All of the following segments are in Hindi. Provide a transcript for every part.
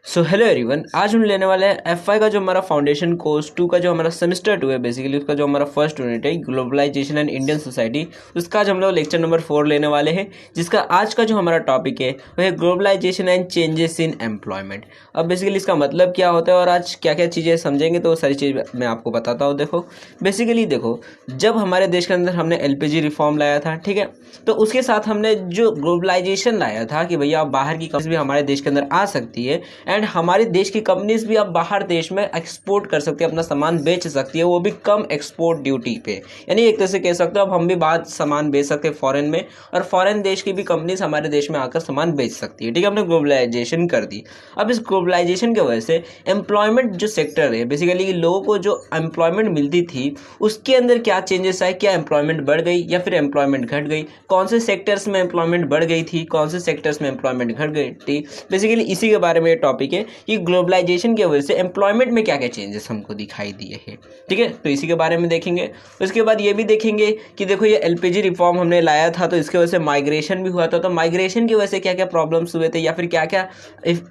सो हेलो एवरीवन, आज हम लेने वाले हैं एफ का जो हमारा फाउंडेशन कोर्स 2 का जो हमारा सेमेस्टर 2 है। बेसिकली उसका जो हमारा फर्स्ट यूनिट है ग्लोबलाइजेशन एंड इंडियन सोसाइटी, उसका आज हम लोग लेक्चर नंबर 4 लेने वाले हैं, जिसका आज का जो हमारा टॉपिक है वह है globalisation and changes in employment. अब बेसिकली इसका मतलब क्या होता है और आज क्या क्या चीज़ें समझेंगे तो वो सारी चीज़ मैं आपको बताता हूँ। देखो बेसिकली देखो, जब हमारे देश के अंदर हमने एलपीजी रिफॉर्म लाया था, ठीक है, तो उसके साथ हमने जो ग्लोबलाइजेशन लाया था कि भैया आप बाहर की कंपनी भी हमारे देश के अंदर आ सकती है एंड हमारे देश की कंपनीज भी अब बाहर देश में एक्सपोर्ट कर सकती है, अपना सामान बेच सकती है, वो भी कम एक्सपोर्ट ड्यूटी पे। यानी एक तरह से कह सकते हो अब हम भी बाहर सामान बेच सकते हैं फॉरेन में, और फॉरेन देश की भी कंपनीज हमारे देश में आकर सामान बेच सकती है। ठीक है, हमने ग्लोबलाइजेशन कर दी। अब इस ग्लोबलाइजेशन की वजह से एम्प्लॉयमेंट जो सेक्टर है, बेसिकली लोगों को जो एम्प्लॉयमेंट मिलती थी उसके अंदर क्या चेंजेस आए, क्या एम्प्लॉयमेंट बढ़ गई या फिर एम्प्लॉयमेंट घट गई, कौन से सेक्टर्स में एम्प्लॉयमेंट बढ़ गई थी, कौन से सेक्टर्स में एम्प्लॉयमेंट घट गई थी। बेसिकली इसी के बारे में ये टॉपिक है कि ग्लोबलाइजेशन की वजह से एम्प्लॉयमेंट में क्या क्या चेंजेस हमको दिखाई दिए हैं। ठीक है, तो इसी के बारे में देखेंगे। उसके बाद ये भी देखेंगे कि देखो ये एलपीजी रिफॉर्म हमने लाया था तो इसके वजह से माइग्रेशन भी हुआ था, तो माइग्रेशन की वजह से क्या क्या प्रॉब्लम्स हुए थे या फिर क्या क्या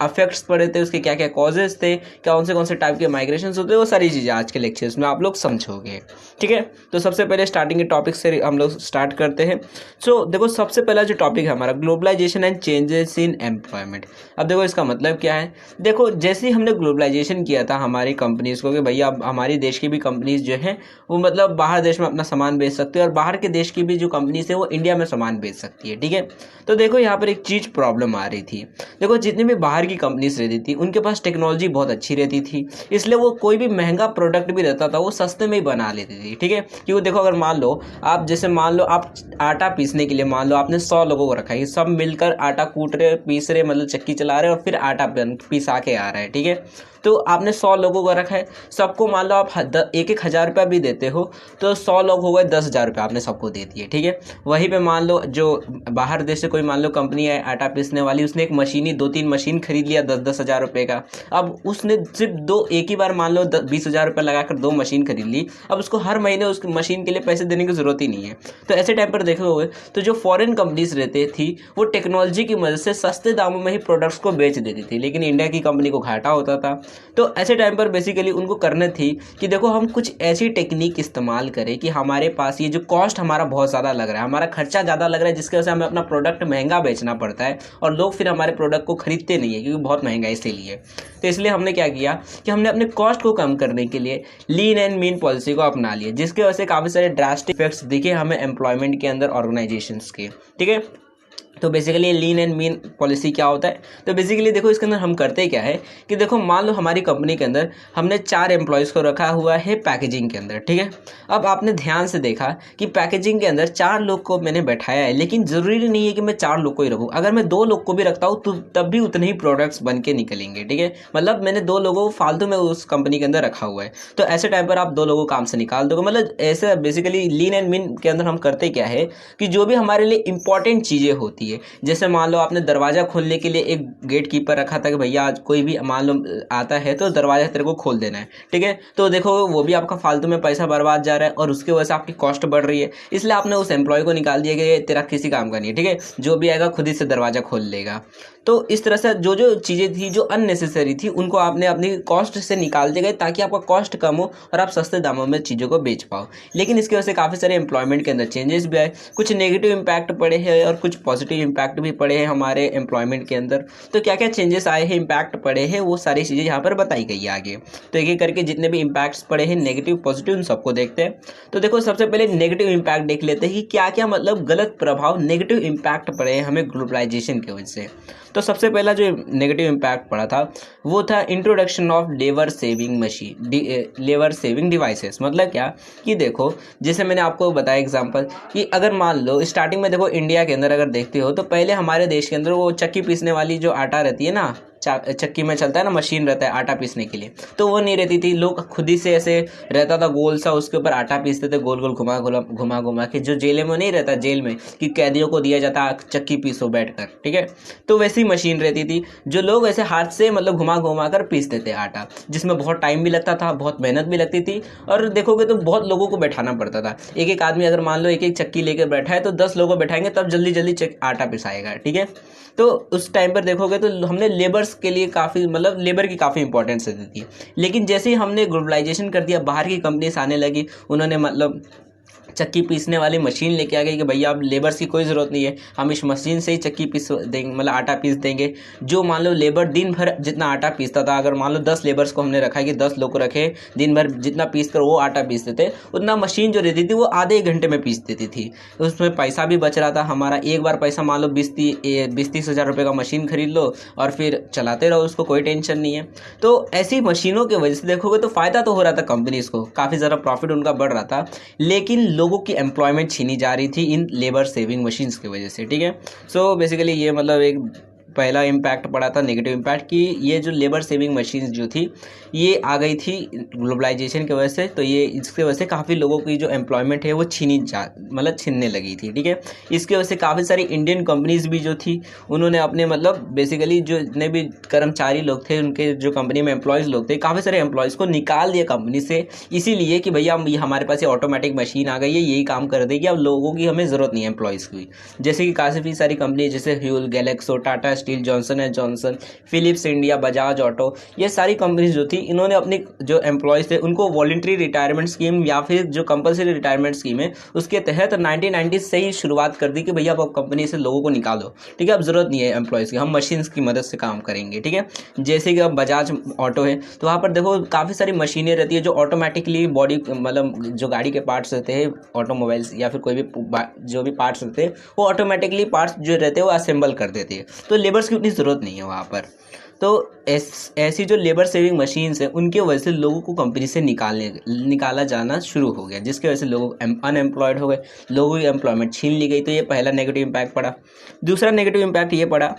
अफेक्ट्स पड़े थे, उसके क्या क्या कॉजेज थे, कौन से टाइप के माइग्रेशन होते हैं, वो सारी चीज़ें आज के लेक्चर्स में आप लोग समझोगे। ठीक है, तो सबसे पहले स्टार्टिंग के टॉपिक से हम लोग स्टार्ट करते हैं। सो देखो सबसे पहला जो टॉपिक है हमारा globalisation and changes in employment. अब देखो इसका मतलब क्या है। देखो जैसे ही हमने ग्लोबलाइजेशन किया था हमारी कंपनीज को कि भैया अब हमारी देश की भी कंपनीज जो है वो मतलब बाहर देश में अपना सामान बेच सकती है और बाहर के देश की भी जो कंपनीज है वो इंडिया में सामान बेच सकती है। ठीक है, तो देखो यहाँ पर एक चीज़ प्रॉब्लम आ रही थी। देखो जितनी भी बाहर की कंपनीज रहती थी उनके पास टेक्नोलॉजी बहुत अच्छी रहती थी, इसलिए वो कोई भी महंगा प्रोडक्ट भी रहता था वो सस्ते में ही बना लेती थी। ठीक है, क्योंकि देखो अगर मान लो आप जैसे मान लो आप आटा पीसने के लिए मान लो आपने 100 लोगों को रखा है, सब मिलकर आटा कूट रहे पीस रहे, मतलब चक्की चला रहे और फिर आटा पिसा के आ रहा है। ठीक है, तो आपने 100 लोगों को रखा है, सबको मान लो आप 1,000 रुपया भी देते हो तो 100 लोग हो गए, 10,000 रुपया आपने सबको दे दिए। ठीक है, वहीं पे मान लो जो बाहर देश से कोई मान लो कंपनी है आटा पीसने वाली, उसने एक मशीन ही 2-3 मशीन खरीद लिया 10-10 हज़ार रुपये का। अब उसने सिर्फ एक ही बार मान लो 20,000 रुपये लगाकर 2 मशीन खरीद ली, अब उसको हर महीने उस मशीन के लिए पैसे देने की जरूरत ही नहीं है। तो ऐसे टाइम पर देखोगे तो जो फॉरेन कंपनीज रहते थी वो टेक्नोलॉजी की मदद से सस्ते दामों में ही प्रोडक्ट्स को बेच देती थी, लेकिन इंडिया की कंपनी को घाटा होता था। तो ऐसे टाइम पर बेसिकली उनको करना थी कि देखो हम कुछ ऐसी टेक्निक इस्तेमाल करें कि हमारे पास ये जो कॉस्ट हमारा बहुत ज़्यादा लग रहा है, हमारा खर्चा ज़्यादा लग रहा है, जिसकी वजह से हमें अपना प्रोडक्ट महंगा बेचना पड़ता है और लोग फिर हमारे प्रोडक्ट को खरीदते नहीं है क्योंकि बहुत महंगा है इसीलिए। तो इसलिए हमने क्या किया कि हमने अपने कॉस्ट को कम करने के लिए लीन एंड मीन पॉलिसी को अपना लिया, जिसकी वजह से काफ़ी सारे ड्रास्टिक इफेक्ट्स दिखे हमें एम्प्लॉयमेंट के अंदर ऑर्गेनाइजेशंस के। ठीक है, तो basically lean and mean policy क्या होता है, तो बेसिकली देखो इसके अंदर हम करते क्या है कि देखो मान लो हमारी कंपनी के अंदर हमने 4 एम्प्लॉयज़ को रखा हुआ है पैकेजिंग के अंदर। ठीक है, अब आपने ध्यान से देखा कि पैकेजिंग के अंदर 4 लोग को मैंने बैठाया है, लेकिन ज़रूरी नहीं है कि मैं 4 लोग को ही रखूँ। अगर मैं 2 लोग को भी रखता हूँ तो तब भी उतने ही प्रोडक्ट्स बन के निकलेंगे। ठीक है, मतलब मैंने 2 लोगों को फालतू में उस कंपनी के अंदर रखा हुआ है, तो ऐसे टाइम पर आप 2 लोगों को काम से निकाल दोगे। मतलब ऐसे बेसिकली लीन एंड मीन के अंदर हम करते क्या है कि जो भी हमारे लिए इंपॉर्टेंट चीज़ें होती है, जैसे मान लो आपने दरवाजा खोलने के लिए एक गेट कीपर रखा था कि भैया आज कोई भी मान लो आता है तो दरवाजा तेरे को खोल देना है। ठीक है, तो देखो वो भी आपका फालतू में पैसा बर्बाद जा रहा है और उसकी वजह से आपकी कॉस्ट बढ़ रही है, इसलिए आपने उस एम्प्लॉय को निकाल दिया कि ये तेरा किसी काम का नहीं है। ठीक है, जो भी आएगा खुद ही से दरवाजा खोल लेगा। तो इस तरह से जो जो चीज़ें थी जो अननेसेसरी थी उनको आपने अपनी कॉस्ट से निकाल दिया गए ताकि आपका कॉस्ट कम हो और आप सस्ते दामों में चीज़ों को बेच पाओ। लेकिन इसकी वजह से काफ़ी सारे एम्प्लॉयमेंट के अंदर चेंजेस भी आए, कुछ नेगेटिव इम्पैक्ट पड़े हैं और कुछ पॉजिटिव इम्पैक्ट भी पड़े हैं हमारे एम्प्लॉयमेंट के अंदर। तो क्या क्या चेंजेस आए हैं, इम्पैक्ट पड़े हैं, वो सारी चीज़ें यहाँ पर बताई गई है आगे। तो एक एक करके जितने भी इम्पैक्ट्स पड़े हैं नेगेटिव पॉजिटिव उन सबको देखते हैं। तो देखो सबसे पहले नेगेटिव इम्पैक्ट देख लेते हैं कि क्या क्या मतलब गलत प्रभाव नेगेटिव इम्पैक्ट पड़े हैं हमें ग्लोबलाइजेशन की वजह से। तो सबसे पहला जो नेगेटिव इम्पैक्ट पड़ा था वो था introduction of labour saving devices. मतलब क्या कि देखो जैसे मैंने आपको बताया एग्जांपल कि अगर मान लो स्टार्टिंग में देखो इंडिया के अंदर अगर देखते हो तो पहले हमारे देश के अंदर वो चक्की पीसने वाली जो आटा रहती है ना, चक्की में चलता है ना, मशीन रहता है आटा पीसने के लिए, तो वो नहीं रहती थी। लोग खुद ही से ऐसे रहता था गोल सा, उसके ऊपर आटा पीसते थे गोल गोल घुमा घुमा के, जो जेल में नहीं रहता जेल में कि कैदियों को दिया जाता चक्की पीसो बैठकर। ठीक है, तो वैसी मशीन रहती थी जो लोग ऐसे हाथ से मतलब घुमा घुमा कर पीसते थे आटा, जिसमें बहुत टाइम भी लगता था, बहुत मेहनत भी लगती थी और देखोगे तो बहुत लोगों को बैठाना पड़ता था। एक एक आदमी अगर मान लो एक एक चक्की लेकर बैठा है तो 10 लोगों को बैठाएंगे तब जल्दी जल्दी आटा पिसाएगा। ठीक है, तो उस टाइम पर देखोगे तो हमने लेबर लेबर्स के लिए काफ़ी मतलब लेबर की काफ़ी इंपॉर्टेंस रहती थी। लेकिन जैसे ही हमने ग्लोबलाइजेशन कर दिया, बाहर की कंपनीज आने लगी, उन्होंने मतलब चक्की पीसने वाली मशीन लेके आ गई कि भैया अब लेबर्स की कोई ज़रूरत नहीं है, हम इस मशीन से ही चक्की पीस देंगे, मतलब आटा पीस देंगे। जो मान लो लेबर दिन भर जितना आटा पीसता था, अगर मान लो 10 लेबर्स को हमने रखा कि 10 लोग को रखे, दिन भर जितना पीस कर वो आटा पीसते थे, उतना मशीन जो रहती थी वो आधे घंटे में पीस देती थी। उसमें पैसा भी बच रहा था हमारा। एक बार पैसा मान लो 20-30 हज़ार रुपये का मशीन खरीद लो और फिर चलाते रहो उसको, कोई टेंशन नहीं है। तो ऐसी मशीनों की वजह से देखोगे तो फ़ायदा तो हो रहा था कंपनीज़ को, काफ़ी ज़्यादा प्रॉफिट उनका बढ़ रहा था, लेकिन लोगों की एम्प्लॉयमेंट छीनी जा रही थी इन लेबर सेविंग मशीन्स की वजह से। ठीक है, सो बेसिकली ये मतलब एक पहला इम्पैक्ट पड़ा था, नेगेटिव इम्पैक्ट, कि ये जो लेबर सेविंग मशीन्स जो थी ये आ गई थी ग्लोबलाइजेशन की वजह से। तो ये इसकी वजह से काफ़ी लोगों की जो एम्प्लॉयमेंट है वो मतलब छीनने लगी थी। ठीक है, इसकी वजह से काफ़ी सारी इंडियन कंपनीज़ भी जो थी उन्होंने अपने मतलब बेसिकली जो जितने भी कर्मचारी लोग थे, उनके जो कंपनी में एम्प्लॉयज़ लोग थे, काफ़ी सारे एम्प्लॉयज़ को निकाल दिया कंपनी से, इसीलिए कि भैया हमारे पास ये ऑटोमेटिक मशीन आ गई है, यही काम कर देगी, अब लोगों की हमें ज़रूरत नहीं है एम्प्लॉयज़ की। जैसे कि काफ़ी सारी कंपनी जैसे ह्यूल, Glaxo, Tata steel, Johnson and Johnson, Philips India, Bajaj auto, ये सारी कंपनीज जो थी इन्होंने अपने जो एम्प्लॉयज़ थे उनको वॉलंटरी रिटायरमेंट स्कीम या फिर जो कंपल्सरी रिटायरमेंट स्कीम है उसके तहत 1990 से ही शुरुआत कर दी कि भैया अब कंपनी से लोगों को निकालो। ठीक है, अब ज़रूरत नहीं है एम्प्लॉयज़ की, हम मशीन्स की मदद से काम करेंगे। ठीक है, जैसे कि अब बजाज ऑटो है तो वहाँ पर देखो काफ़ी सारी मशीनें रहती है जो ऑटोमेटिकली बॉडी मतलब जो गाड़ी के पार्ट्स रहते हैं, ऑटोमोबाइल्स या फिर कोई भी जो भी पार्ट्स रहते हैं वो ऑटोमेटिकली पार्ट्स जो रहते हैं वो असेंबल कर देते हैं, तो लेबर्स की उतनी ज़रूरत नहीं है वहाँ पर। तो ऐसी जो लेबर सेविंग मशीन्स हैं उनकी वजह से लोगों को कंपनी से निकाला जाना शुरू हो गया, जिसकी वजह से लोग अनएम्प्लॉयड हो गए, लोगों की एम्प्लॉयमेंट छीन ली गई। तो ये पहला नेगेटिव इम्पैक्ट पड़ा। दूसरा नेगेटिव इम्पैक्ट ये पड़ा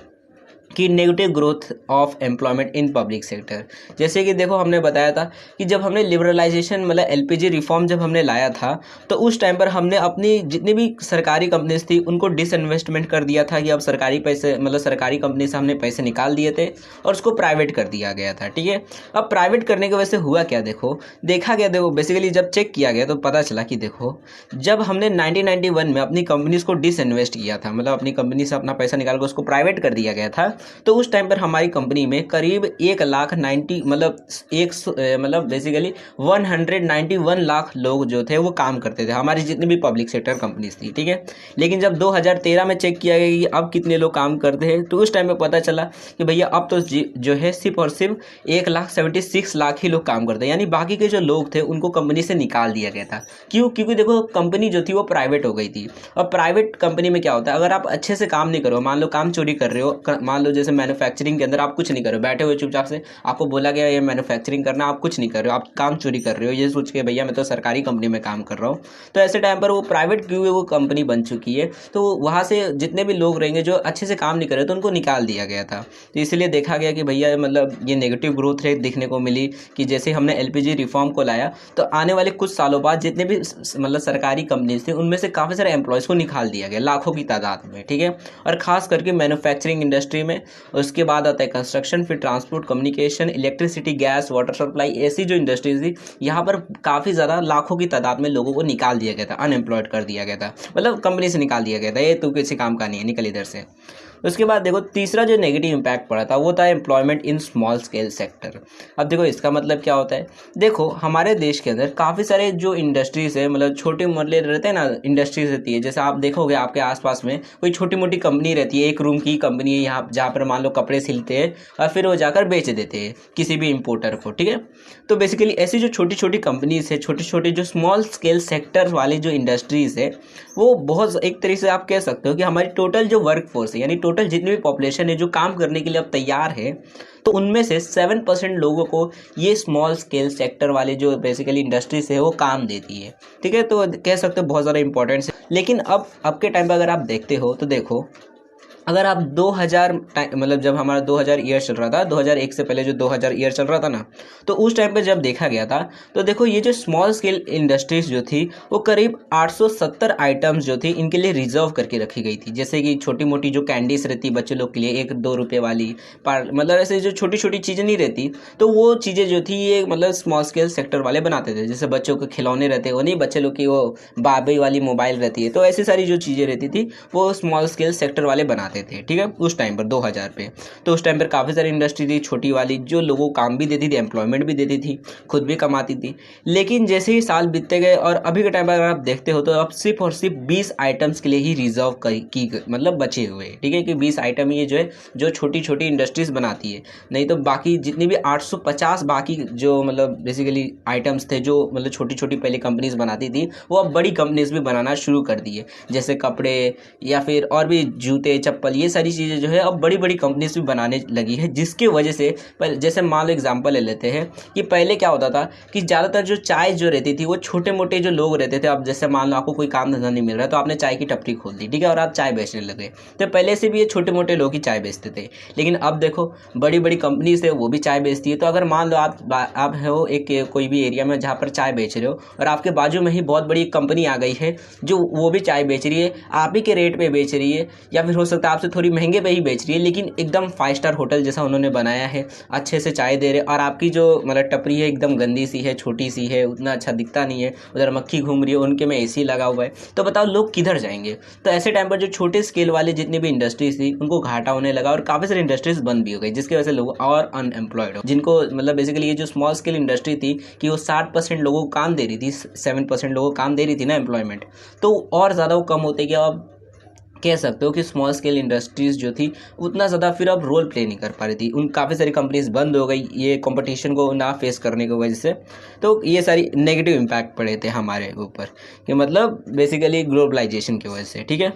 कि negative growth of employment in public sector. जैसे कि देखो हमने बताया था कि जब हमने लिबरलाइजेशन मतलब एलपीजी रिफॉर्म जब हमने लाया था तो उस टाइम पर हमने अपनी जितनी भी सरकारी कंपनीज थी उनको डिसइन्वेस्टमेंट कर दिया था कि अब सरकारी पैसे मतलब सरकारी कंपनी से हमने पैसे निकाल दिए थे और उसको प्राइवेट कर दिया गया था। ठीक है, अब प्राइवेट करने की वजह से हुआ क्या, देखा गया, बेसिकली जब चेक किया गया तो पता चला कि देखो जब हमने 1991 में अपनी कंपनीज को डिसइन्वेस्ट किया था, मतलब अपनी कंपनी से अपना पैसा निकाल कर उसको प्राइवेट कर दिया गया था, तो उस टाइम पर हमारी कंपनी में करीब 1,90,000 मतलब बेसिकली 191 लाख लोग जो थे वो काम करते थे, हमारी जितनी भी पब्लिक सेक्टर कंपनीज थी। ठीक है, लेकिन जब 2013 में चेक किया गया कि अब कितने लोग काम करते हैं तो उस टाइम में पता चला कि भैया अब तो जो है सिर्फ और सिर्फ 1,76 लाख ही लोग काम करते हैं, यानी बाकी के जो लोग थे उनको कंपनी से निकाल दिया गया था। क्यों? क्योंकि देखो कंपनी जो थी वो प्राइवेट हो गई थी, और प्राइवेट कंपनी में क्या होता है, अगर आप अच्छे से काम नहीं करो, मान लो काम चोरी कर रहे हो, मान लो जैसे मैन्युफैक्चरिंग के अंदर आप कुछ नहीं कर रहे हो, बैठे हुए चुपचाप से, आपको बोला गया ये मैन्युफैक्चरिंग करना, आप कुछ नहीं कर रहे हो, आप काम चोरी कर रहे हो, ये सोच के भैया मैं तो सरकारी कंपनी में काम कर रहा हूँ, तो ऐसे टाइम पर वो प्राइवेट क्योंकि वो कंपनी बन चुकी है तो वहाँ से जितने भी लोग रहेंगे जो अच्छे से काम नहीं कर रहे तो उनको निकाल दिया गया था। तो इसलिए देखा गया कि भैया मतलब ये नेगेटिव ग्रोथ रेट देखने को मिली कि जैसे हमने एलपीजी रिफॉर्म को लाया तो आने वाले कुछ सालों बाद जितने भी मतलब सरकारी कंपनीज थे उनमें से काफ़ी सारे एम्प्लॉयज़ को निकाल दिया गया, लाखों की तादाद में। ठीक है, और खास करके मैन्युफैक्चरिंग इंडस्ट्री में, उसके बाद आता है कंस्ट्रक्शन, फिर transport, communication, electricity, gas, water supply, ऐसी जो इंडस्ट्रीज थी यहाँ पर काफ़ी ज़्यादा लाखों की तादाद में लोगों को निकाल दिया गया था, अनएम्प्लॉयड कर दिया गया था, मतलब कंपनी से निकाल दिया गया था, ये तो किसी काम का नहीं है, निकल इधर से। उसके बाद देखो तीसरा जो नेगेटिव इम्पैक्ट पड़ा था वो था employment in small scale sector. अब देखो इसका मतलब क्या होता है, देखो हमारे देश के अंदर काफ़ी सारे जो इंडस्ट्रीज है, मतलब छोटे मोटे रहते हैं ना, इंडस्ट्रीज रहती है, जैसे आप देखोगे आपके आसपास में कोई छोटी मोटी कंपनी रहती है, एक रूम की कंपनी है यहाँ, जहाँ पर मान लो कपड़े सिलते हैं और फिर वो जाकर बेच देते हैं किसी भी इम्पोर्टर को। ठीक है, तो बेसिकली ऐसी जो छोटी छोटी कंपनीज है, छोटे छोटे जो स्मॉल स्केल सेक्टर वाली जो इंडस्ट्रीज है, वो बहुत एक तरीके से आप कह सकते हो कि हमारी टोटल जो वर्क फोर्स है, यानी टोटल जितनी भी पॉपुलेशन है जो काम करने के लिए अब तैयार है, तो उनमें से 7% लोगों को ये स्मॉल स्केल सेक्टर वाले जो बेसिकली इंडस्ट्रीज है वो काम देती है। ठीक है, तो कह सकते हो बहुत ज़्यादा इंपॉर्टेंट है। लेकिन अब के टाइम पर अगर आप देखते हो तो देखो अगर आप 2000 मतलब जब हमारा 2000 ईयर चल रहा था, 2001 से पहले जो 2000 ईयर चल रहा था ना, तो उस टाइम पे जब देखा गया था तो देखो ये जो स्मॉल स्केल इंडस्ट्रीज जो थी वो करीब 870 आइटम्स जो थी इनके लिए रिजर्व करके रखी गई थी। जैसे कि छोटी मोटी जो कैंडीज रहती बच्चे लोग के लिए 1-2 रुपये वाली, मतलब ऐसे जो छोटी छोटी चीज़ें नहीं रहती, तो वो चीज़ें जो थी ये मतलब स्मॉल स्केल सेक्टर वाले बनाते थे। जैसे बच्चों के खिलौने रहते वो नहीं, बच्चे लोग की वो बारबी वाली मोबाइल रहती है, तो ऐसी सारी जो चीज़ें रहती थी वो स्मॉल स्केल सेक्टर वाले बनाते आते थे, ठीक है, उस टाइम पर 2000 पे। तो उस टाइम पर काफ़ी सारी इंडस्ट्री थी छोटी वाली, जो लोगों को काम भी देती थी, एम्प्लॉयमेंट भी देती थी, खुद भी कमाती थी। लेकिन जैसे ही साल बीतते गए और अभी के टाइम पर अगर आप देखते हो तो अब सिर्फ और सिर्फ 20 आइटम्स के लिए ही रिजर्व की मतलब बचे हुए हैं, ठीक है, कि 20 आइटम ये जो है जो छोटी छोटी इंडस्ट्रीज बनाती है। नहीं तो बाकी जितनी भी 850 बाकी जो मतलब बेसिकली आइटम्स थे जो मतलब छोटी छोटी पहले कंपनीज बनाती थी, वो अब बड़ी कंपनीज भी बनाना शुरू कर दी है। जैसे कपड़े या फिर और भी जूते चप्पल, ये सारी चीज़ें जो है अब बड़ी बड़ी कंपनीज भी बनाने लगी है, जिसके वजह से जैसे मान लो एग्जाम्पल ले लेते हैं कि पहले क्या होता था कि ज़्यादातर जो चाय जो रहती थी वो छोटे मोटे जो लोग रहते थे। अब जैसे मान लो आपको कोई काम धंधा नहीं मिल रहा है तो आपने चाय की टपरी खोल दी, ठीक है, और आप चाय बेचने लगे। तो पहले से भी ये छोटे मोटे लोग ही चाय बेचते थे, लेकिन अब देखो बड़ी बड़ी कंपनीज है वो भी चाय बेचती है। तो अगर मान लो आप हो एक कोई भी एरिया में जहाँ पर चाय बेच रहे हो और आपके बाजू में ही बहुत बड़ी कंपनी आ गई है जो वो भी चाय बेच रही है, आप ही के रेट पे बेच रही है, या फिर हो सकता है आपसे थोड़ी महंगे पे ही बेच रही है, लेकिन एकदम 5 स्टार होटल जैसा उन्होंने बनाया है, अच्छे से चाय दे रहे, और आपकी जो मतलब टपरी है एकदम गंदी सी है, छोटी सी है, उतना अच्छा दिखता नहीं है, उधर मक्खी घूम रही है, उनके में एसी लगा हुआ है, तो बताओ लोग किधर जाएंगे। तो ऐसे टाइम पर जो छोटे स्केल वाले जितनी भी इंडस्ट्रीज थी उनको घाटा होने लगा और काफ़ी सारी इंडस्ट्रीज बंद भी हो गई, जिसकी वजह से लोग और अनएम्प्लॉयड हो, जिनको मतलब बेसिकली ये जो स्मॉल स्केल इंडस्ट्री थी कि वो 60% लोगों को काम दे रही थी, 7% लोगों को काम दे रही थी ना एम्प्लॉयमेंट, तो और ज़्यादा वो कम होते गया। अब कह सकते हो कि स्मॉल स्केल इंडस्ट्रीज़ जो थी उतना ज़्यादा फिर अब रोल प्ले नहीं कर पा रही थी, उन काफ़ी सारी कंपनीज बंद हो गई ये कंपटीशन को ना फेस करने की वजह से। तो ये सारी नेगेटिव इम्पैक्ट पड़े थे हमारे ऊपर कि मतलब बेसिकली ग्लोबलाइजेशन की वजह से, ठीक है।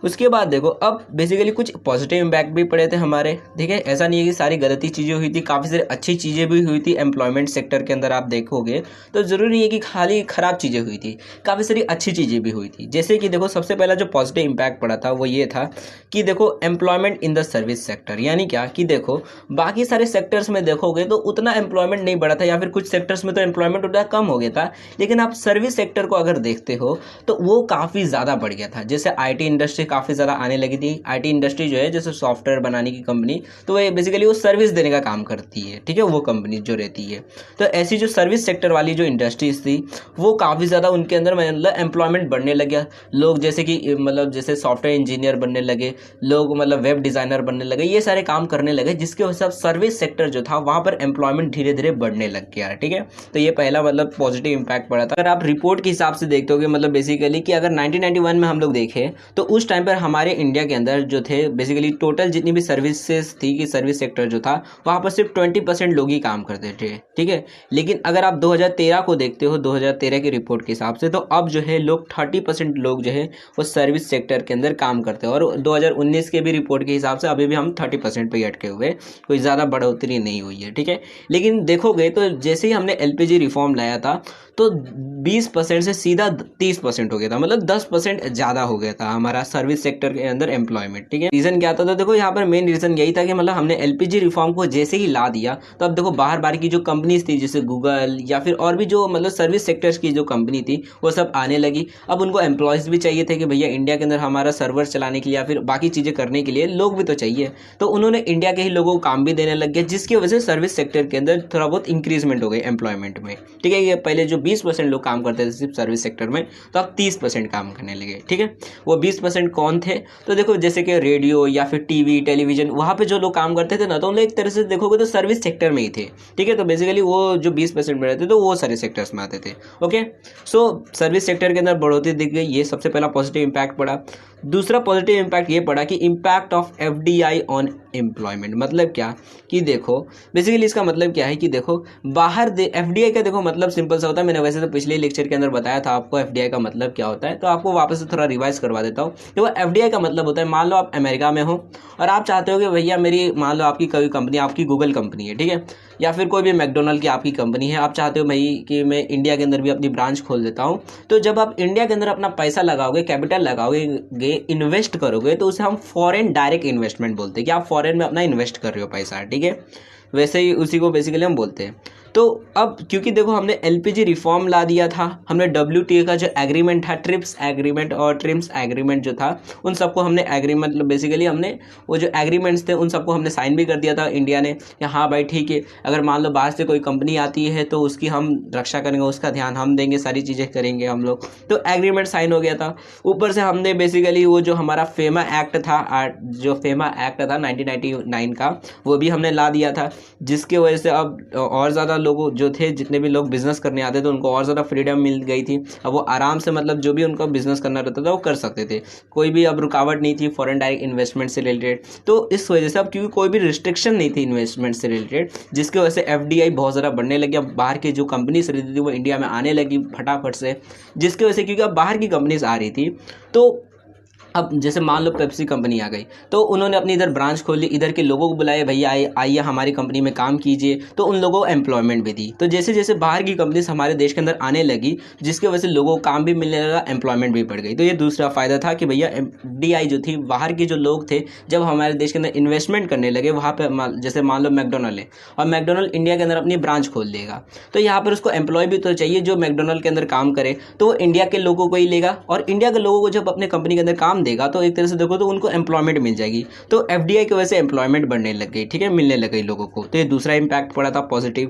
उसके बाद देखो अब बेसिकली कुछ पॉजिटिव इम्पैक्ट भी पड़े थे हमारे, ठीक है, ऐसा नहीं है कि सारी गलती चीज़ें हुई थी, काफ़ी सारी अच्छी चीज़ें भी हुई थी एम्प्लॉयमेंट सेक्टर के अंदर। आप देखोगे तो ज़रूरी नहीं है कि खाली ख़राब चीज़ें हुई थी, काफ़ी सारी अच्छी चीज़ें भी हुई थी। जैसे कि देखो सबसे पहला जो पॉजिटिव इम्पैक्ट पड़ा था वो ये था कि देखो employment in the service sector, यानी क्या कि देखो बाकी सारे सेक्टर्स में देखोगे तो उतना एम्प्लॉयमेंट नहीं बढ़ा था, या फिर कुछ सेक्टर्स में तो एम्प्लॉयमेंट उतना कम हो गया था, लेकिन आप सर्विस सेक्टर को अगर देखते हो तो वो काफ़ी ज़्यादा बढ़ गया था। जैसे आईटी इंडस्ट्री काफ़ी ज़्यादा आने लगी थी। आईटी इंडस्ट्री जो है जैसे सॉफ्टवेयर बनाने की कंपनी, तो वो बेसिकली वो सर्विस देने का काम करती है, ठीक है, वो कंपनी जो रहती है। तो ऐसी जो सर्विस सेक्टर वाली जो इंडस्ट्रीज थी वो काफ़ी ज़्यादा उनके अंदर मतलब एम्प्लॉयमेंट बढ़ने लग गया। लोग जैसे कि मतलब जैसे सॉफ्टवेयर इंजीनियर बनने लगे, लोग मतलब वेब डिज़ाइनर बनने लगे, ये सारे काम करने लगे, जिसके वजह से सर्विस सेक्टर जो था वहाँ पर एम्प्लॉयमेंट धीरे धीरे बढ़ने लग गया, ठीक है। तो ये पहला मतलब पॉजिटिव इम्पैक्ट पड़ा था। अगर आप रिपोर्ट के हिसाब से देखते हो मतलब बेसिकली कि अगर 1991 में हम लोग देखें तो उस टाइम पर हमारे इंडिया के अंदर जो थे बेसिकली टोटल जितनी भी सर्विसेज थी कि सर्विस सेक्टर जो था वहाँ पर सिर्फ 20% लोग ही काम करते थे, ठीक है। लेकिन अगर आप 2013 को देखते हो, 2013 की रिपोर्ट के हिसाब से, तो अब जो है लोग 30% लोग जो है वो सर्विस सेक्टर के अंदर काम करते हैं, और 2019 के भी रिपोर्ट के हिसाब से अभी भी हम 30% पे ही अटके हुए, कोई ज़्यादा बढ़ोतरी नहीं हुई है, ठीक है। लेकिन देखोगे तो जैसे ही हमने एलपीजी रिफॉर्म लाया था तो 20% से सीधा 30% हो गया था, मतलब 10% ज़्यादा हो गया था हमारा सर्विस सेक्टर के अंदर एम्प्लॉयमेंट, ठीक है। रीज़न क्या था, तो देखो यहाँ पर मेन रीज़न यही था कि मतलब हमने एलपीजी रिफॉर्म को जैसे ही ला दिया तो अब देखो बाहर बाहर की जो कंपनीज थी जैसे गूगल या फिर और भी जो मतलब सर्विस सेक्टर्स की जो कंपनी थी वो सब आने लगी। अब उनको एम्प्लॉयज़ भी चाहिए थे कि भैया इंडिया के अंदर हमारा सर्वर चलाने के लिए या फिर बाकी चीज़ें करने के लिए लोग भी तो चाहिए, तो उन्होंने इंडिया के ही लोगों को काम भी देने लग गया, जिसकी वजह से सर्विस सेक्टर के अंदर थोड़ा बहुत इंक्रीजमेंट हो गई एम्प्लॉयमेंट में, ठीक है। ये पहले जो 20% लोग काम करते थे सिर्फ सर्विस सेक्टर में, तो अब 30% काम करने लगे, ठीक है। वो 20% कौन थे, तो देखो जैसे कि रेडियो या फिर टीवी टेलीविजन, वहाँ पे जो लोग काम करते थे ना, तो उन लोग एक तरह से देखोगे तो सर्विस सेक्टर में ही थे, ठीक है। तो बेसिकली वो जो 20% में रहते तो वो सारे सेक्टर्स में आते थे, ओके। सो सर्विस सेक्टर के अंदर बढ़ोतरी दिख गई, ये सबसे पहला पॉजिटिव इम्पैक्ट पड़ा। दूसरा पॉजिटिव इम्पैक्ट ये पड़ा कि impact of FDI on employment, मतलब क्या कि देखो बेसिकली इसका मतलब क्या है कि देखो बाहर एफडीआई का देखो मतलब सिंपल सा होता है, मैंने वैसे तो पिछले लेक्चर के अंदर बताया था आपको एफडीआई का मतलब क्या होता है, तो आपको वापस से थोड़ा रिवाइज करवा देता हूँ। देखो एफडीआई का मतलब होता है, मान लो आप अमेरिका में हो और आप चाहते हो कि भैया मेरी मान लो आपकी कोई कंपनी, आपकी गूगल कंपनी है, ठीक है, या फिर कोई भी मैकडोनल्ड की आपकी कंपनी है, आप चाहते हो भाई कि मैं इंडिया के अंदर भी अपनी ब्रांच खोल देता हूँ। तो जब आप इंडिया के अंदर अपना पैसा लगाओगे, कैपिटल लगाओगे, इन्वेस्ट करोगे, तो उसे हम फॉरेन डायरेक्ट इन्वेस्टमेंट बोलते हैं कि आप फॉरेन में अपना इन्वेस्ट कर रहे हो पैसा, ठीक है। वैसे ही उसी को बेसिकली हम बोलते हैं। तो अब क्योंकि देखो हमने एलपीजी रिफॉर्म ला दिया था, हमने WTO का जो एग्रीमेंट था, ट्रिप्स एग्रीमेंट और ट्रिम्स एग्रीमेंट जो था, उन सबको हमने एग्रीमेंट बेसिकली हमने वो जो एग्रीमेंट्स थे उन सबको हमने साइन भी कर दिया था इंडिया ने कि हाँ भाई ठीक है, अगर मान लो बाहर से कोई कंपनी आती है तो उसकी हम रक्षा करेंगे, उसका ध्यान हम देंगे, सारी चीज़ें करेंगे हम लोग। तो एग्रीमेंट साइन हो गया था। ऊपर से हमने बेसिकली वो जो हमारा फेमा एक्ट था, जो फेमा एक्ट था 1999 का, वो भी हमने ला दिया था, जिसकी वजह से अब और ज़्यादा लोगों जो थे, जितने भी लोग बिजनेस करने आते थे उनको और ज़्यादा फ्रीडम मिल गई थी। अब वो आराम से मतलब जो भी उनको बिजनेस करना रहता था वो कर सकते थे, कोई भी अब रुकावट नहीं थी फॉरेन डायरेक्ट इन्वेस्टमेंट से रिलेटेड। तो इस वजह से अब क्योंकि कोई भी रिस्ट्रिक्शन नहीं थी इन्वेस्टमेंट से रिलेटेड, जिसकी वजह से FDI बहुत ज़्यादा बढ़ने लगी। अब बाहर की जो कंपनीज रहती थी वो इंडिया में आने लगी फटाफट से, जिसकी वजह से क्योंकि अब बाहर की कंपनीज आ रही थी। तो अब जैसे मान लो पेप्सी कंपनी आ गई, तो उन्होंने अपनी इधर ब्रांच खोल ली, इधर के लोगों को बुलाए, भैया आइए हमारी कंपनी में काम कीजिए, तो उन लोगों को एम्प्लॉयमेंट भी दी। तो जैसे जैसे बाहर की कंपनीज हमारे देश के अंदर आने लगी, जिसकी वजह से लोगों को काम भी मिलने लगा, एम्प्लॉयमेंट भी बढ़ गई। तो ये दूसरा फ़ायदा था कि भैया FDI जो थी, बाहर के जो लोग थे जब हमारे देश के अंदर इन्वेस्टमेंट करने लगे, वहाँ पर जैसे मान लो मैकडोनल्ड है और मैकडोनल्ड इंडिया के अंदर अपनी ब्रांच खोल देगा, तो यहाँ पर उसको एम्प्लॉय भी तो चाहिए जो मैकडोनल्ड के अंदर काम करे, तो वो इंडिया के लोगों को ही लेगा, और इंडिया के लोगों को जब अपने कंपनी के अंदर काम देगा तो एक तरह से देखो तो उनको एम्प्लॉयमेंट मिल जाएगी। तो FDI की वजह से एम्प्लॉयमेंट बढ़ने लग गई, ठीक है, मिलने लग गई लोगों को। तो ये दूसरा इम्पैक्ट पड़ा था पॉजिटिव।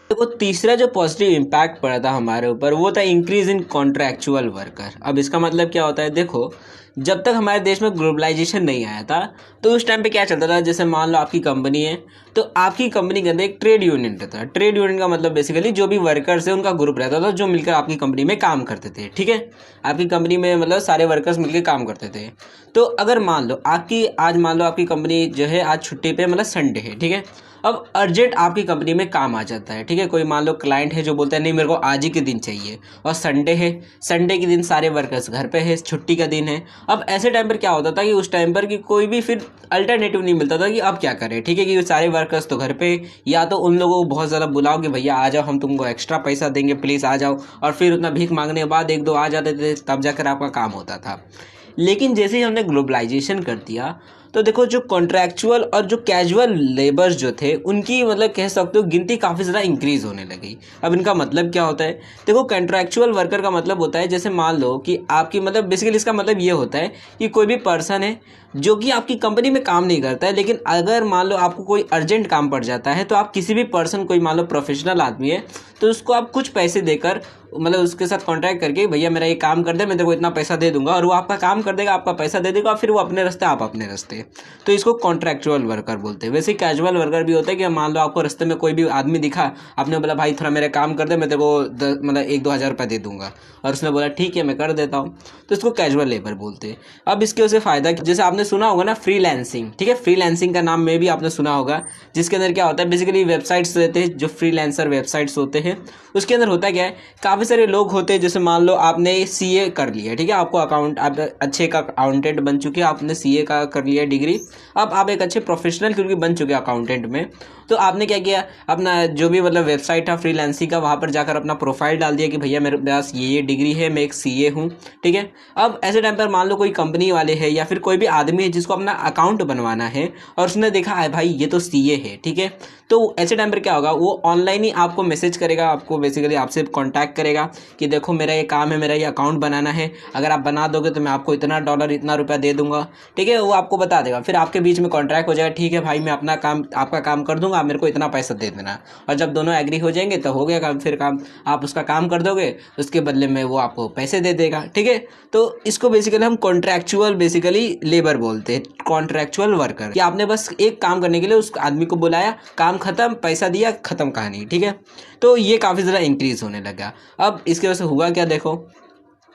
देखो तीसरा जो पॉजिटिव इम्पैक्ट पड़ा था हमारे ऊपर वो था इंक्रीज इन कॉन्ट्रैक्चुअल वर्कर। अब इसका मतलब क्या होता है, देखो जब तक हमारे देश में ग्लोबलाइजेशन नहीं आया था तो उस टाइम पे क्या चलता था, जैसे मान लो आपकी कंपनी है तो आपकी कंपनी के अंदर एक ट्रेड यूनियन रहता है। ट्रेड यूनियन का मतलब बेसिकली जो भी वर्कर्स है उनका ग्रुप रहता था जो मिलकर आपकी कंपनी में काम करते थे, ठीक है, आपकी कंपनी में मतलब सारे वर्कर्स मिलकर काम करते थे। तो अगर मान लो आपकी कंपनी जो है आज छुट्टी पे, मतलब संडे है, ठीक है, अब अर्जेंट आपकी कंपनी में काम आ जाता है, ठीक है, कोई मान लो क्लाइंट है जो बोलता है नहीं मेरे को आज ही के दिन चाहिए, और संडे है, संडे के दिन सारे वर्कर्स घर पे है, छुट्टी का दिन है। अब ऐसे टाइम पर क्या होता था कि उस टाइम पर कि कोई भी फिर अल्टरनेटिव नहीं मिलता था कि अब क्या करें, ठीक है, कि सारे वर्कर्स तो घर पे, या तो उन लोगों को बहुत ज़्यादा बुलाओ कि भैया आ जाओ, हम तुमको एक्स्ट्रा पैसा देंगे, प्लीज़ आ जाओ, और फिर उतना भीख मांगने के बाद एक दो आ जाते थे, तब जाकर आपका काम होता था। लेकिन जैसे ही हमने ग्लोबलाइजेशन कर दिया तो देखो जो कॉन्ट्रैक्चुअल और जो कैजुअल लेबर्स जो थे उनकी मतलब कह सकते हो गिनती काफ़ी ज़्यादा इंक्रीज होने लगी। अब इनका मतलब क्या होता है, देखो कॉन्ट्रैक्चुअल वर्कर का मतलब होता है, जैसे मान लो कि आपकी मतलब बेसिकली इसका मतलब ये होता है कि कोई भी पर्सन है जो कि आपकी कंपनी में काम नहीं करता है, लेकिन अगर मान लो आपको कोई अर्जेंट काम पड़ जाता है तो आप किसी भी पर्सन, कोई मान लो प्रोफेशनल आदमी है, तो उसको आप कुछ पैसे देकर मतलब उसके साथ कॉन्ट्रैक्ट करके भैया मेरा ये काम कर दे, मैं तेरे को इतना पैसा दे दूंगा, और वो आपका काम कर देगा, आपका पैसा दे देगा, और फिर वो अपने रास्ते आप अपने रास्ते। तो इसको कॉन्ट्रैक्चुअल वर्कर बोलते हैं। वैसे कैजुअल वर्कर भी होता है कि मान लो आपको रास्ते में कोई भी आदमी दिखा, आपने बोला भाई थोड़ा मेरा काम कर दे, मैं तेरे को मतलब 1-2 हज़ार रुपये दे दूंगा, और उसने बोला ठीक है मैं कर देता हूँ, तो इसको कैजुअल लेबर बोलते हैं। अब इसके वजह से फ़ायदा, जैसे आपने सुना होगा ना फ्रीलांसिंग, ठीक है, फ्रीलांसिंग का नाम में भी आपने सुना होगा, जिसके अंदर क्या होता है बेसिकली वेबसाइट्स रहते हैं, जो फ्रीलांसर वेबसाइट्स होते हैं, उसके अंदर होता क्या है, काफ़ी सारे लोग होते हैं, जैसे मान लो आपने CA कर लिया, ठीक है, आपको अकाउंट, आप अच्छे का अकाउंटेंट बन चुके हैं, आपने CA का कर लिया डिग्री, अब आप एक अच्छे प्रोफेशनल क्योंकि बन चुके हैं अकाउंटेंट में, तो आपने क्या किया, अपना जो भी मतलब वेबसाइट था फ्रीलांसिंग का, वहाँ पर जाकर अपना प्रोफाइल डाल दिया कि भैया मेरे पास ये डिग्री है, मैं एक CA हूँ, ठीक है। अब ऐसे टाइम पर मान लो कोई कंपनी वाले है या फिर कोई भी आदमी है जिसको अपना अकाउंट बनवाना है, और उसने देखा है भाई ये तो CA है, ठीक है, तो ऐसे टाइम पर क्या होगा, वो ऑनलाइन ही आपको मैसेज करेगा, आपको बेसिकली आपसे कॉन्टैक्ट करेगा कि देखो मेरा ये काम है, मेरा ये अकाउंट बनाना है, अगर आप बना दोगे तो मैं आपको इतना $, इतना रुपया दे दूंगा, ठीक है, वो आपको बता देगा, फिर आपके बीच में कॉन्ट्रैक्ट हो जाएगा, ठीक है भाई मैं अपना काम, आपका काम कर दूंगा, आप मेरे को इतना पैसा दे देना, और जब दोनों एग्री हो जाएंगे तो हो गया काम, फिर काम आप उसका काम कर दोगे, उसके बदले में वो आपको पैसे दे देगा, ठीक है। तो इसको बेसिकली हम कॉन्ट्रैक्चुअल बेसिकली लेबर बोलते हैं, कॉन्ट्रैक्चुअल वर्कर, कि आपने बस एक काम करने के लिए उस आदमी को बुलाया, काम खत्म, पैसा दिया, खत्म कहानी, ठीक है। तो ये काफ़ी ज़्यादा इंक्रीज होने लगा। अब इसके वजह से हुआ क्या, देखो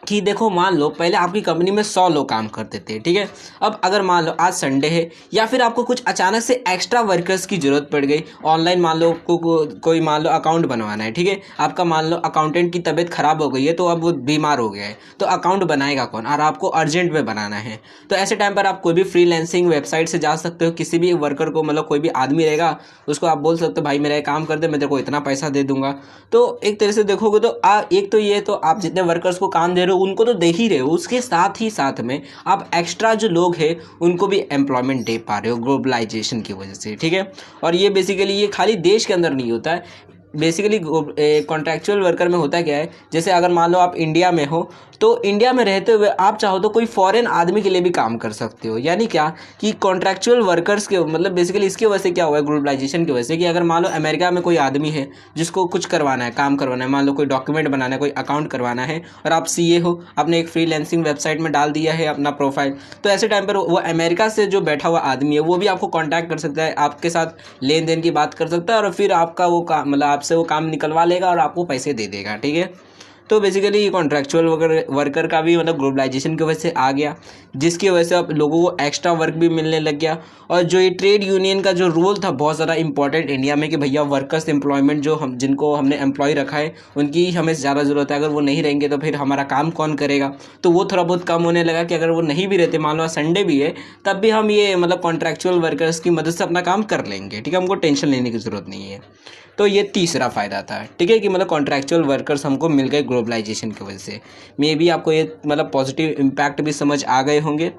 कि देखो मान लो पहले आपकी कंपनी में 100 लोग काम करते थे, ठीक है, अब अगर मान लो आज संडे है या फिर आपको कुछ अचानक से एक्स्ट्रा वर्कर्स की ज़रूरत पड़ गई, ऑनलाइन मान लो कोई मान लो अकाउंट बनवाना है, ठीक है, आपका मान लो अकाउंटेंट की तबीयत ख़राब हो गई है, तो अब वो बीमार हो गया है, तो अकाउंट बनाएगा कौन, और आपको अर्जेंट में बनाना है, तो ऐसे टाइम पर आप कोई भी फ्रीलांसिंग वेबसाइट से जा सकते हो, किसी भी वर्कर को मतलब कोई भी आदमी रहेगा उसको आप बोल सकते हो भाई मेरा ये काम कर दे, मैं तेरे को इतना पैसा दे दूंगा। तो एक तरह से देखोगे तो एक तो ये तो आप जितने वर्कर्स को काम दे रहे हो उनको तो दे ही रहे हो, उसके साथ ही साथ में आप एक्स्ट्रा जो लोग हैं उनको भी एम्प्लॉयमेंट दे पा रहे हो ग्लोबलाइजेशन की वजह से, ठीक है। और ये बेसिकली ये खाली देश के अंदर नहीं होता है, बेसिकली कॉन्ट्रैक्चुअल वर्कर में होता क्या है, जैसे अगर मान लो आप इंडिया में हो तो इंडिया में रहते हुए आप चाहो तो कोई फॉरेन आदमी के लिए भी काम कर सकते हो। यानी क्या कि कॉन्ट्रैक्चुअल वर्कर्स के मतलब बेसिकली इसकी वजह से क्या हुआ है ग्लोबलाइजेशन की वजह से, कि अगर मान लो अमेरिका में कोई आदमी है जिसको कुछ करवाना है, काम करवाना है, मान लो कोई डॉक्यूमेंट बनाना है, कोई अकाउंट करवाना है, और आप सीए हो, आपने एक फ्रीलांसिंग वेबसाइट में डाल दिया है अपना प्रोफाइल, तो ऐसे टाइम पर वो अमेरिका से जो बैठा हुआ आदमी है वो भी आपको कॉन्टैक्ट कर सकता है, आपके साथ लेन देन की बात कर सकता है, और फिर आपका वो काम मतलब आपसे वो काम निकलवा लेगा और आपको पैसे दे देगा। ठीक है, तो बेसिकली कॉन्ट्रैक्चुअल वर्कर का भी मतलब ग्लोबलाइजेशन की वजह से आ गया, जिसकी वजह से अब लोगों को एक्स्ट्रा वर्क भी मिलने लग गया। और जो ये ट्रेड यूनियन का जो रोल था बहुत ज़्यादा इंपॉर्टेंट इंडिया में, कि भैया वर्कर्स एम्प्लॉयमेंट जो हम जिनको हमने एम्प्लॉय रखा है उनकी हमें ज़्यादा ज़रूरत है, अगर वो नहीं रहेंगे तो फिर हमारा काम कौन करेगा, तो वो थोड़ा बहुत कम होने लगा कि अगर वो नहीं भी रहते, मान लो संडे भी है, तब भी हम ये मतलब कॉन्ट्रैक्चुअल वर्कर्स की मदद से अपना काम कर लेंगे। ठीक है, हमको टेंशन लेने की ज़रूरत नहीं है। तो ये तीसरा फ़ायदा था। ठीक है, कि मतलब कॉन्ट्रैक्चुअल वर्कर्स हमको मिल गए ग्लोबलाइजेशन की वजह से। मे बी आपको ये मतलब पॉजिटिव इम्पैक्ट भी समझ आ गए होंगे।